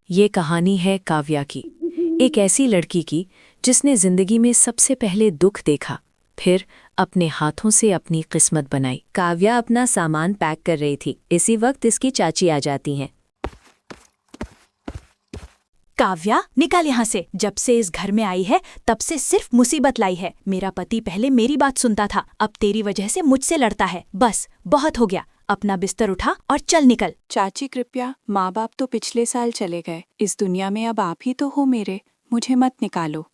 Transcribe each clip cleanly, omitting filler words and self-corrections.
ये कहानी है काव्या की, एक ऐसी लड़की की जिसने जिंदगी में सबसे पहले दुख देखा, फिर अपने हाथों से अपनी किस्मत बनाई। काव्या अपना सामान पैक कर रही थी। इसी वक्त इसकी चाची आ जाती हैं। काव्या, निकल यहाँ से। जब से इस घर में आई है तब से सिर्फ मुसीबत लाई है। मेरा पति पहले मेरी बात सुनता था, अब तेरी वजह से मुझसे लड़ता है। बस बहुत हो गया, अपना बिस्तर उठा और चल निकल। चाची कृपया, माँ बाप तो पिछले साल चले गए, इस दुनिया में अब आप ही तो हो मेरे, मुझे मत निकालो।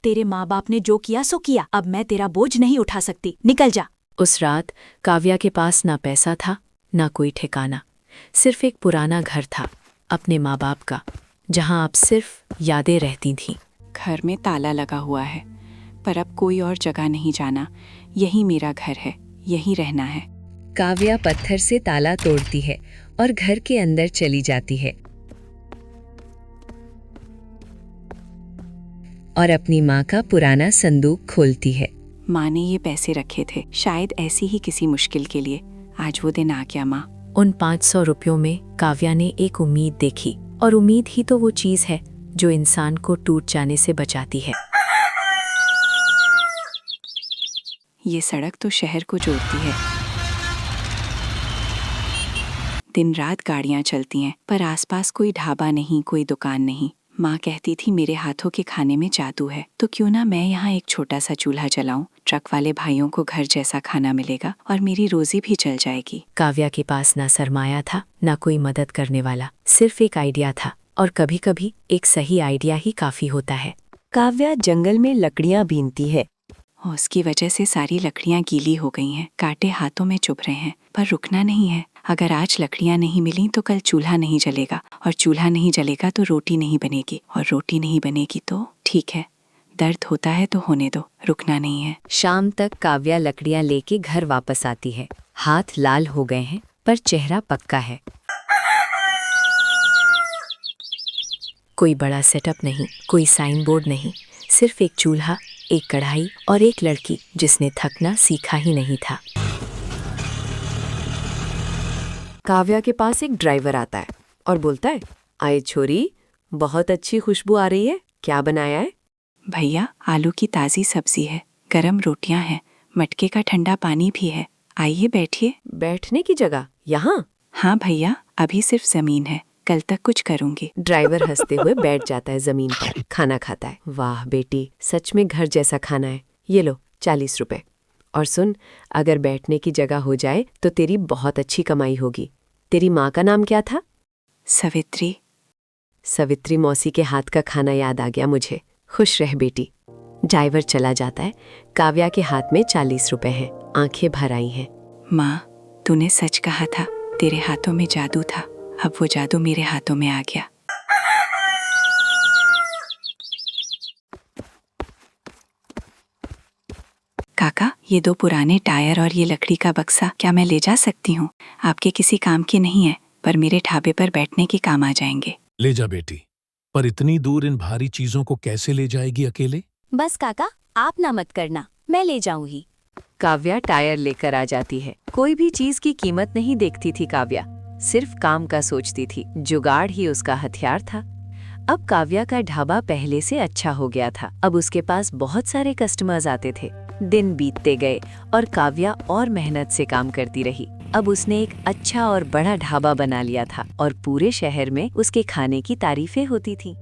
तेरे माँ बाप ने जो किया सो किया, अब मैं तेरा बोझ नहीं उठा सकती, निकल जा। उस रात काव्या के पास ना पैसा था, ना कोई ठिकाना, सिर्फ एक पुराना घर था, अपने माँ बाप का, जहाँ अब सिर्फ यादें रहती थीं। घर में ताला लगा हुआ है, पर अब कोई और जगह नहीं जाना, यही मेरा घर है, यही रहना है। काव्या पत्थर से ताला तोड़ती है और घर के अंदर चली जाती है और अपनी माँ का पुराना संदूक खोलती है। माँ ने ये पैसे रखे थे, शायद ऐसी ही किसी मुश्किल के लिए। आज वो दिन आ गया माँ। उन 500 रुपयों में काव्या ने एक उम्मीद देखी, और उम्मीद ही तो वो चीज़ है जो इंसान को टूट जाने से बचाती है। ये सड़क तो शहर को जोड़ती है। दिन रात गाड़ियाँ चलती हैं, पर आसपास कोई ढाबा नहीं, कोई दुकान नहीं। माँ कहती थी मेरे हाथों के खाने में जादू है, तो क्यों ना मैं यहाँ एक छोटा सा चूल्हा जलाऊं। ट्रक वाले भाइयों को घर जैसा खाना मिलेगा और मेरी रोजी भी चल जाएगी। काव्या के पास ना सरमाया था, ना कोई मदद करने वाला, सिर्फ एक आइडिया था, और कभी कभी एक सही आइडिया ही काफी होता है। काव्या जंगल में लकड़ियाँ बीनती है। उसकी वजह से सारी लकड़ियाँ गीली हो गई हैं, कांटे हाथों में चुभ रहे हैं, पर रुकना नहीं है। अगर आज लकड़ियाँ नहीं मिली तो कल चूल्हा नहीं जलेगा, और चूल्हा नहीं जलेगा तो रोटी नहीं बनेगी, और रोटी नहीं बनेगी तो ठीक है, दर्द होता है तो होने दो, रुकना नहीं है। शाम तक काव्या लकड़ियाँ लेके घर वापस आती है। हाथ लाल हो गए हैं, पर चेहरा पक्का है। कोई बड़ा सेटअप नहीं, कोई साइन बोर्ड नहीं, सिर्फ एक चूल्हा, एक कढ़ाई और एक लड़की जिसने थकना सीखा ही नहीं था। काव्या के पास एक ड्राइवर आता है और बोलता है, आए छोरी, बहुत अच्छी खुशबू आ रही है, क्या बनाया है? भैया, आलू की ताज़ी सब्जी है, गरम रोटियां हैं, मटके का ठंडा पानी भी है, आइए बैठिए। बैठने की जगह यहाँ? हाँ भैया, अभी सिर्फ जमीन है, कल तक कुछ करूँगी। ड्राइवर हंसते हुए बैठ जाता है जमीन पर, खाना खाता है। वाह बेटी, सच में घर जैसा खाना है, ये लो 40 रुपए। और सुन, अगर बैठने की जगह हो जाए तो तेरी बहुत अच्छी कमाई होगी। तेरी माँ का नाम क्या था? सवित्री। सवित्री मौसी के हाथ का खाना याद आ गया मुझे। खुश रह बेटी। ड्राइवर चला जाता है। काव्या के हाथ में 40 रुपए हैं, आंखें भर आई हैं। माँ, तूने सच कहा था, तेरे हाथों में जादू था, अब वो जादू मेरे हाथों में आ गया। काका, ये 2 पुराने टायर और ये लकड़ी का बक्सा क्या मैं ले जा सकती हूँ? आपके किसी काम के नहीं है, पर मेरे ढाबे पर बैठने के काम आ जाएंगे। ले जा बेटी, पर इतनी दूर इन भारी चीजों को कैसे ले जाएगी अकेले? बस काका, आप ना मत करना, मैं ले जाऊंगी। काव्या टायर लेकर आ जाती है। कोई भी चीज की कीमत नहीं देखती थी काव्या, सिर्फ काम का सोचती थी। जुगाड़ ही उसका हथियार था। अब काव्या का ढाबा पहले से अच्छा हो गया था। अब उसके पास बहुत सारे कस्टमर्स आते थे। दिन बीतते गए और काव्या और मेहनत से काम करती रही। अब उसने एक अच्छा और बड़ा ढाबा बना लिया था और पूरे शहर में उसके खाने की तारीफें होती थी।